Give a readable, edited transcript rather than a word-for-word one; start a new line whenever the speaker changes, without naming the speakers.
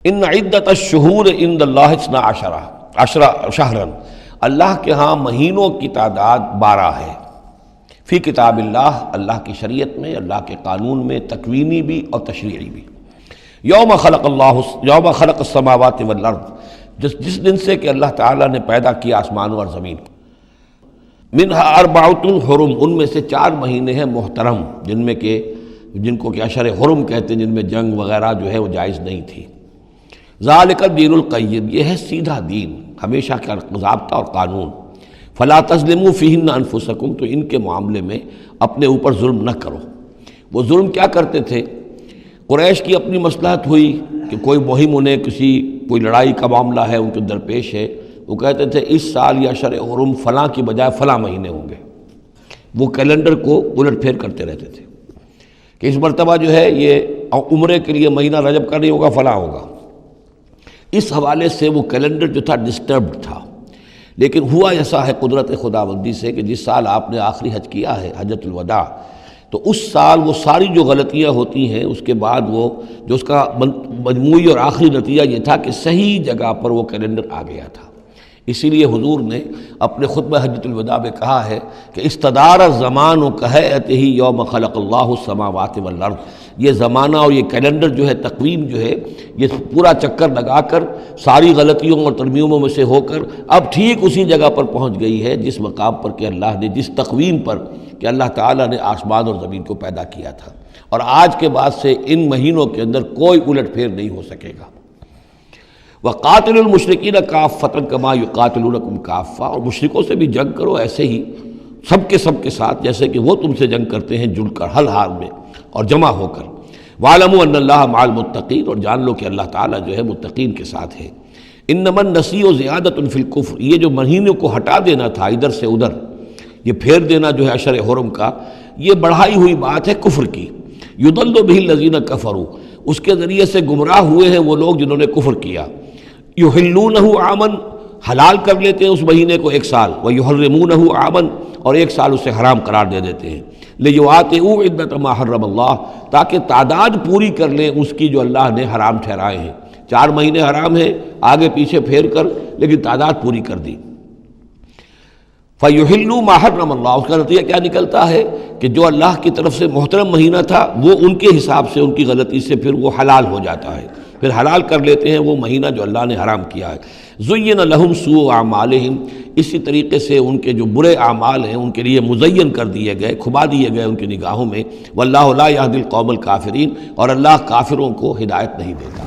ان عدت الشہور عند اللہ 12 شہرا، اللہ کے ہاں مہینوں کی تعداد 12 ہے، فی کتاب اللہ، اللہ کی شریعت میں، اللہ کے قانون میں، تکوینی بھی اور تشریعی بھی۔ یوم خلق السماوات والارض، جس دن سے کہ اللہ تعالیٰ نے پیدا کیا آسمانوں اور زمین کو، منہا اربعۃ حرم، ان میں سے 4 مہینے ہیں محترم، جن کو کہ اشہر حرم کہتے ہیں، جن میں جنگ وغیرہ جو ہے وہ جائز نہیں تھی۔ ذالک الدین القیم، یہ ہے سیدھا دین، ہمیشہ کا ضابطہ اور قانون۔ فلا تظلموا فیہن انفسکم، تو ان کے معاملے میں اپنے اوپر ظلم نہ کرو۔ وہ ظلم کیا کرتے تھے؟ قریش کی اپنی مصلحت ہوئی کہ کوئی مہم انہیں کوئی لڑائی کا معاملہ ہے ان کے درپیش ہے، وہ کہتے تھے اس سال یا اشہر حرم فلاں کی بجائے فلاں مہینے ہوں گے، وہ کیلنڈر کو الٹ پھیر کرتے رہتے تھے کہ اس مرتبہ جو ہے یہ عمرے کے لیے مہینہ رجب کا نہیں ہوگا، فلاں ہوگا۔ اس حوالے سے وہ کیلنڈر جو تھا ڈسٹربڈ تھا، لیکن ہوا ایسا ہے قدرت خداوندی سے کہ جس سال آپ نے آخری حج کیا ہے، حجۃ الوداع، تو اس سال وہ ساری جو غلطیاں ہوتی ہیں اس کے بعد وہ جو اس کا مجموعی اور آخری نتیجہ یہ تھا کہ صحیح جگہ پر وہ کیلنڈر آ گیا تھا۔ اسی لیے حضور نے اپنے خطبہ حجۃ الوداع میں کہا ہے کہ استدار الزمان کہیئتہ یوم خلق اللہ السماوات والارض، یہ زمانہ اور یہ کیلنڈر جو ہے، تقویم جو ہے، یہ پورا چکر لگا کر ساری غلطیوں اور ترمیموں میں سے ہو کر اب ٹھیک اسی جگہ پر پہنچ گئی ہے جس مقام پر کہ اللہ نے، جس تقویم پر کہ اللہ تعالیٰ نے آسمان اور زمین کو پیدا کیا تھا، اور آج کے بعد سے ان مہینوں کے اندر کوئی الٹ پھیر نہیں ہو سکے گا۔ وَقَاتِلُوا الْمُشْرِكِينَ كَافَّةً كَمَا يُقَاتِلُونَكُمْ كَافَّةً، اور مشرکوں سے بھی جنگ کرو ایسے ہی سب کے ساتھ جیسے کہ وہ تم سے جنگ کرتے ہیں، جڑ کر ہر حال میں اور جمع ہو کر۔ وَاعْلَمُوا أَنَّ اللَّهَ مَعَ الْمُتَّقِينَ، اور جان لو کہ اللہ تعالیٰ جو ہے متقین کے ساتھ ہے۔ إِنَّمَا النَّسِيءُ زِيَادَةٌ فِي الْكُفْرِ، یہ جو مہینے کو ہٹا دینا تھا ادھر سے ادھر، یہ پھیر دینا جو ہے اشہر حرم کا، یہ بڑھائی ہوئی بات ہے کفر کی۔ يُضَلُّ بِهِ الَّذِينَ كَفَرُوا، اس کے ذریعے سے گمراہ ہوئے ہیں وہ لوگ جنہوں نے کفر کیا۔ يُحِلُّونَهُ عَامًا، حلال کر لیتے ہیں اس مہینے کو 1 سال، وَيُحَرِّمُونَهُ عَامًا، اور 1 سال اسے حرام قرار دے دیتے ہیں۔ لِيُوَاطِئُوا عِدَّةَ مَا حَرَّمَ اللَّهُ، تاکہ تعداد پوری کر لیں اس کی جو اللہ نے حرام ٹھہرائے ہیں۔ 4 مہینے حرام ہیں، آگے پیچھے پھیر کر، لیکن تعداد پوری کر دی۔ فَيُحِلُّوا مَا حَرَّمَ اللَّهُ، اس کا نتیجہ کیا نکلتا ہے کہ جو اللہ کی طرف سے محترم مہینہ تھا وہ ان کے حساب سے، ان کی غلطی سے پھر وہ حلال ہو جاتا ہے، پھر حلال کر لیتے ہیں وہ مہینہ جو اللہ نے حرام کیا ہے۔ زُيِّنَ لَهُمْ سُوءُ أَعْمَالِهِمْ، اسی طریقے سے ان کے جو برے اعمال ہیں ان کے لیے مزین کر دیے گئے، کھبا دیے گئے ان کی نگاہوں میں۔ وَاللَّهُ لَا يَهْدِي الْقَوْمَ الْكَافِرِينَ، اور اللہ کافروں کو ہدایت نہیں دیتا۔